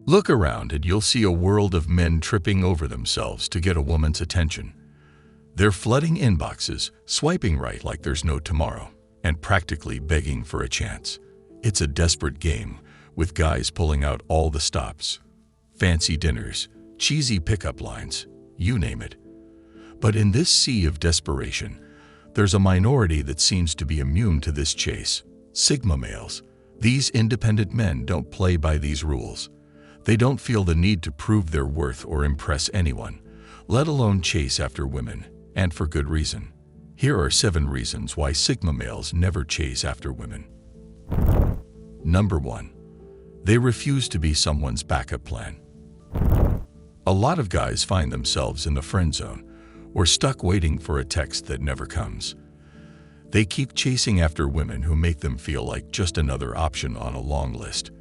Look around and you'll see a world of men tripping over themselves to get a woman's attention. They're flooding inboxes, swiping right like there's no tomorrow, and practically begging for a chance. It's a desperate game, with guys pulling out all the stops. Fancy dinners, cheesy pickup lines, you name it. But in this sea of desperation, there's a minority that seems to be immune to this chase. Sigma males. These independent men don't play by these rules. They don't feel the need to prove their worth or impress anyone, let alone chase after women, and for good reason. Here are 7 reasons why Sigma males never chase after women. Number 1. They refuse to be someone's backup plan. A lot of guys find themselves in the friend zone, or stuck waiting for a text that never comes. They keep chasing after women who make them feel like just another option on a long list.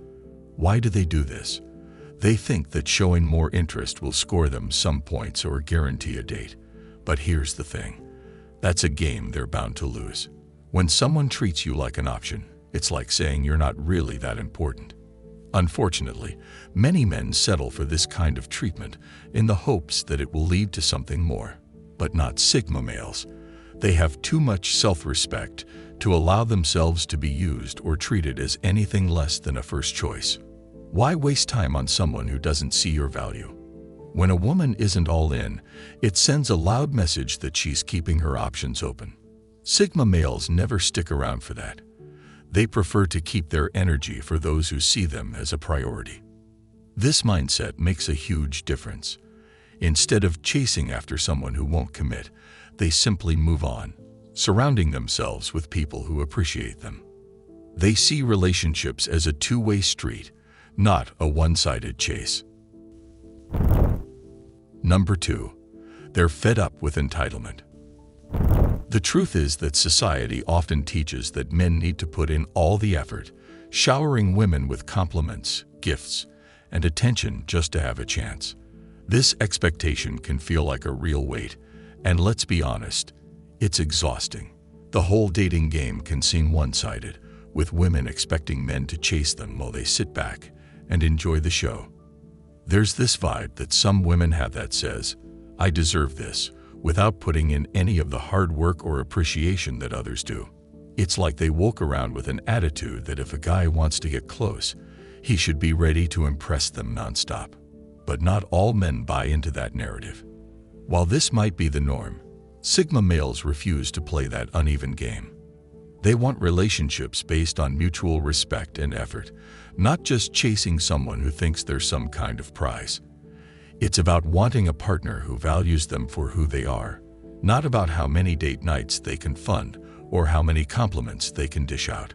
Why do they do this? They think that showing more interest will score them some points or guarantee a date. But here's the thing. That's a game they're bound to lose. When someone treats you like an option, it's like saying you're not really that important. Unfortunately, many men settle for this kind of treatment in the hopes that it will lead to something more. But not Sigma males. They have too much self-respect to allow themselves to be used or treated as anything less than a first choice. Why waste time on someone who doesn't see your value? When a woman isn't all in, it sends a loud message that she's keeping her options open. Sigma males never stick around for that. They prefer to keep their energy for those who see them as a priority. This mindset makes a huge difference. Instead of chasing after someone who won't commit, they simply move on, surrounding themselves with people who appreciate them. They see relationships as a two-way street, not a one-sided chase. Number 2. They're fed up with entitlement. The truth is that society often teaches that men need to put in all the effort, showering women with compliments, gifts, and attention just to have a chance. This expectation can feel like a real weight, and let's be honest, it's exhausting. The whole dating game can seem one-sided, with women expecting men to chase them while they sit back and enjoy the show. There's this vibe that some women have that says, "I deserve this," without putting in any of the hard work or appreciation that others do. It's like they walk around with an attitude that if a guy wants to get close, he should be ready to impress them nonstop. But not all men buy into that narrative. While this might be the norm, Sigma males refuse to play that uneven game. They want relationships based on mutual respect and effort, not just chasing someone who thinks they're some kind of prize. It's about wanting a partner who values them for who they are, not about how many date nights they can fund or how many compliments they can dish out.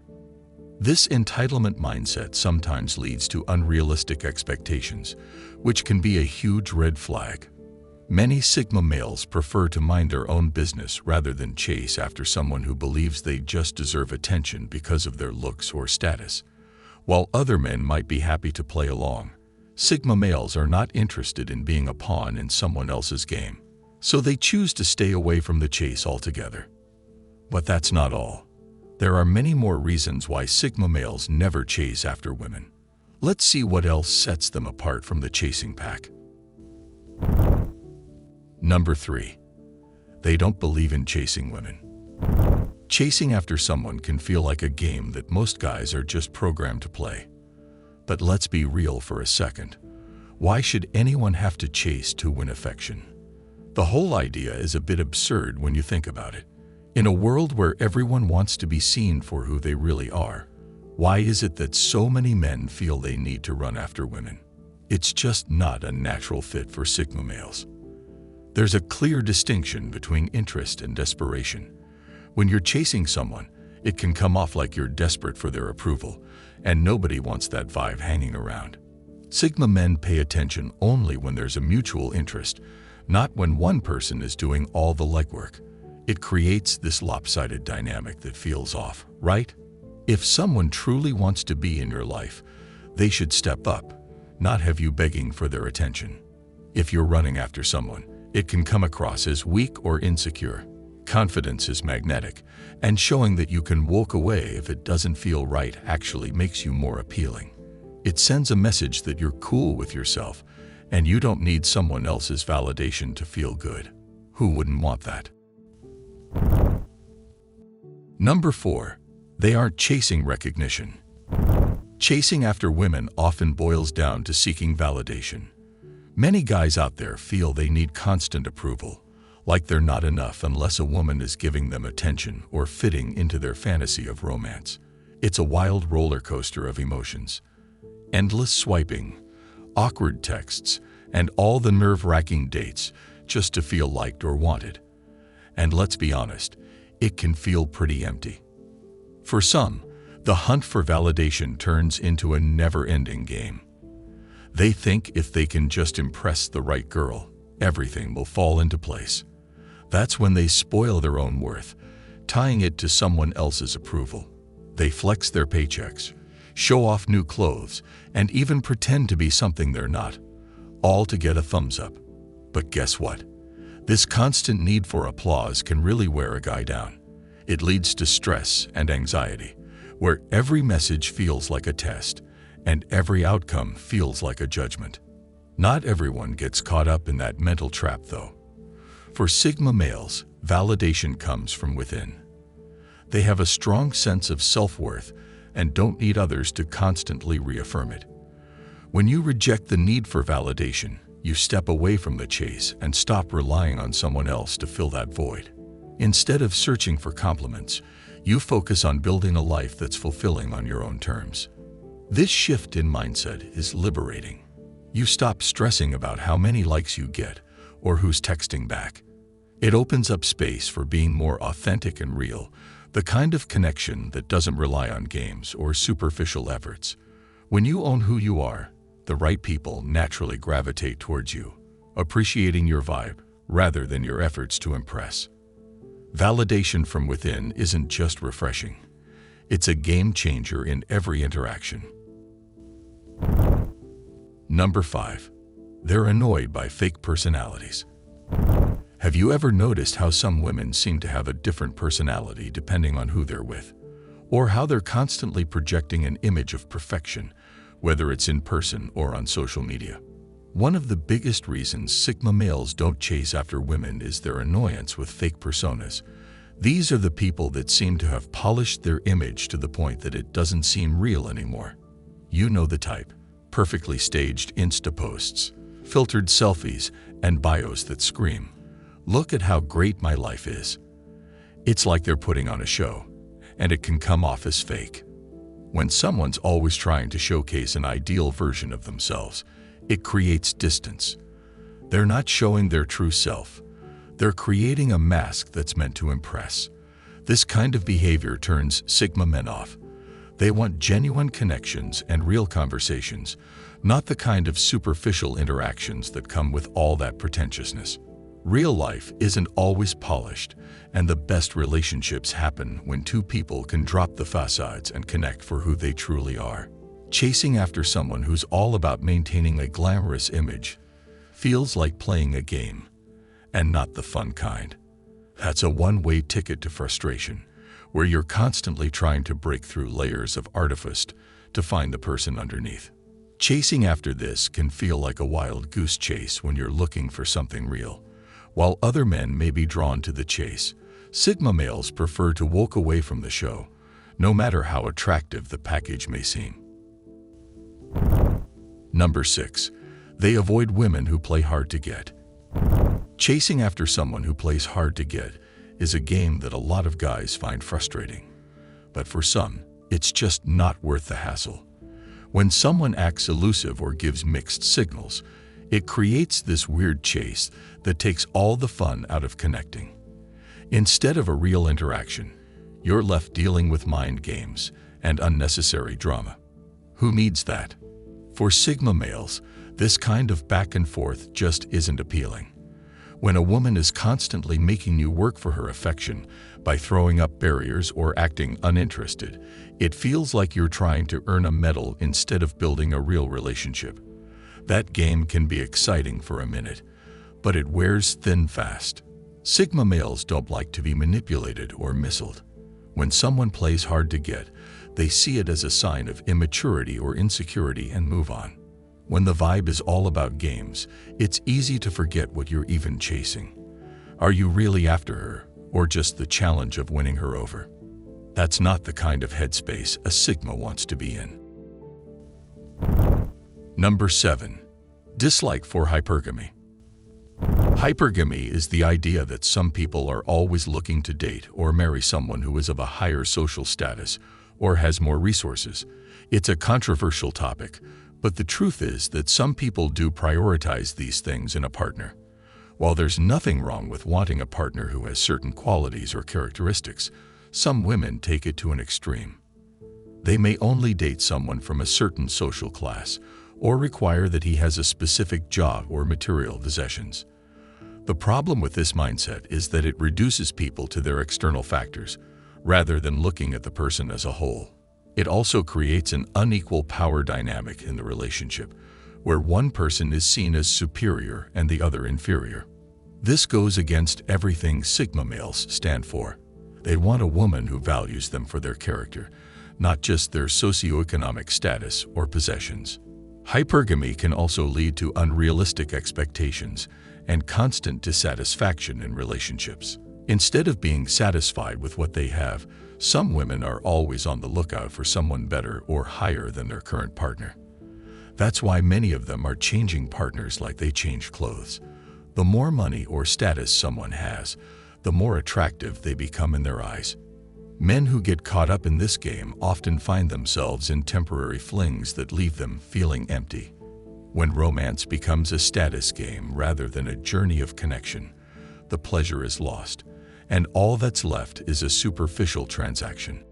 This entitlement mindset sometimes leads to unrealistic expectations, which can be a huge red flag. Many Sigma males prefer to mind their own business rather than chase after someone who believes they just deserve attention because of their looks or status. While other men might be happy to play along, Sigma males are not interested in being a pawn in someone else's game, so they choose to stay away from the chase altogether. But that's not all. There are many more reasons why Sigma males never chase after women. Let's see what else sets them apart from the chasing pack. Number 3. They don't believe in chasing women. Chasing after someone can feel like a game that most guys are just programmed to play. But let's be real for a second. Why should anyone have to chase to win affection? The whole idea is a bit absurd when you think about it. In a world where everyone wants to be seen for who they really are, why is it that so many men feel they need to run after women? It's just not a natural fit for Sigma males. There's a clear distinction between interest and desperation. When you're chasing someone, it can come off like you're desperate for their approval, and nobody wants that vibe hanging around. Sigma men pay attention only when there's a mutual interest, not when one person is doing all the legwork. It creates this lopsided dynamic that feels off, right? If someone truly wants to be in your life, they should step up, not have you begging for their attention. If you're running after someone, it can come across as weak or insecure. Confidence is magnetic, and showing that you can walk away if it doesn't feel right actually makes you more appealing. It sends a message that you're cool with yourself and you don't need someone else's validation to feel good. Who wouldn't want that? Number 4. They aren't chasing recognition. Chasing after women often boils down to seeking validation. Many guys out there feel they need constant approval, like they're not enough unless a woman is giving them attention or fitting into their fantasy of romance. It's a wild roller coaster of emotions. Endless swiping, awkward texts, and all the nerve-wracking dates just to feel liked or wanted. And let's be honest, it can feel pretty empty. For some, the hunt for validation turns into a never-ending game. They think if they can just impress the right girl, everything will fall into place. That's when they spoil their own worth, tying it to someone else's approval. They flex their paychecks, show off new clothes, and even pretend to be something they're not, all to get a thumbs up. But guess what? This constant need for applause can really wear a guy down. It leads to stress and anxiety, where every message feels like a test, and every outcome feels like a judgment. Not everyone gets caught up in that mental trap, though. For Sigma males, validation comes from within. They have a strong sense of self-worth and don't need others to constantly reaffirm it. When you reject the need for validation, you step away from the chase and stop relying on someone else to fill that void. Instead of searching for compliments, you focus on building a life that's fulfilling on your own terms. This shift in mindset is liberating. You stop stressing about how many likes you get or who's texting back. It opens up space for being more authentic and real, the kind of connection that doesn't rely on games or superficial efforts. When you own who you are, the right people naturally gravitate towards you, appreciating your vibe rather than your efforts to impress. Validation from within isn't just refreshing. It's a game changer in every interaction. Number 5. They're annoyed by fake personalities. Have you ever noticed how some women seem to have a different personality depending on who they're with? Or how they're constantly projecting an image of perfection, whether it's in person or on social media? One of the biggest reasons Sigma males don't chase after women is their annoyance with fake personas. These are the people that seem to have polished their image to the point that it doesn't seem real anymore. You know the type. Perfectly staged Insta posts, filtered selfies, and bios that scream, "Look at how great my life is." It's like they're putting on a show, and it can come off as fake. When someone's always trying to showcase an ideal version of themselves, it creates distance. They're not showing their true self. They're creating a mask that's meant to impress. This kind of behavior turns Sigma men off. They want genuine connections and real conversations, not the kind of superficial interactions that come with all that pretentiousness. Real life isn't always polished, and the best relationships happen when two people can drop the facades and connect for who they truly are. Chasing after someone who's all about maintaining a glamorous image feels like playing a game, and not the fun kind. That's a one-way ticket to frustration, where you're constantly trying to break through layers of artifice to find the person underneath. Chasing after this can feel like a wild goose chase when you're looking for something real. While other men may be drawn to the chase, Sigma males prefer to walk away from the show, no matter how attractive the package may seem. Number 6. They avoid women who play hard to get. Chasing after someone who plays hard to get is a game that a lot of guys find frustrating. But for some, it's just not worth the hassle. When someone acts elusive or gives mixed signals, it creates this weird chase that takes all the fun out of connecting. Instead of a real interaction, you're left dealing with mind games and unnecessary drama. Who needs that? For Sigma males, this kind of back and forth just isn't appealing. When a woman is constantly making you work for her affection by throwing up barriers or acting uninterested, it feels like you're trying to earn a medal instead of building a real relationship. That game can be exciting for a minute, but it wears thin fast. Sigma males don't like to be manipulated or missiled. When someone plays hard to get, They see it as a sign of immaturity or insecurity and move on. When the vibe is all about games, it's easy to forget what you're even chasing. Are you really after her, or just the challenge of winning her over? That's not the kind of headspace a Sigma wants to be in. Number 7. Dislike for hypergamy. Hypergamy is the idea that some people are always looking to date or marry someone who is of a higher social status or has more resources. It's a controversial topic, but the truth is that some people do prioritize these things in a partner. While there's nothing wrong with wanting a partner who has certain qualities or characteristics, some women take it to an extreme. They may only date someone from a certain social class or require that he has a specific job or material possessions. The problem with this mindset is that it reduces people to their external factors, rather than looking at the person as a whole. It also creates an unequal power dynamic in the relationship, where one person is seen as superior and the other inferior. This goes against everything Sigma males stand for. They want a woman who values them for their character, not just their socioeconomic status or possessions. Hypergamy can also lead to unrealistic expectations and constant dissatisfaction in relationships. Instead of being satisfied with what they have, some women are always on the lookout for someone better or higher than their current partner. That's why many of them are changing partners like they change clothes. The more money or status someone has, the more attractive they become in their eyes. Men who get caught up in this game often find themselves in temporary flings that leave them feeling empty. When romance becomes a status game rather than a journey of connection, the pleasure is lost, and all that's left is a superficial transaction.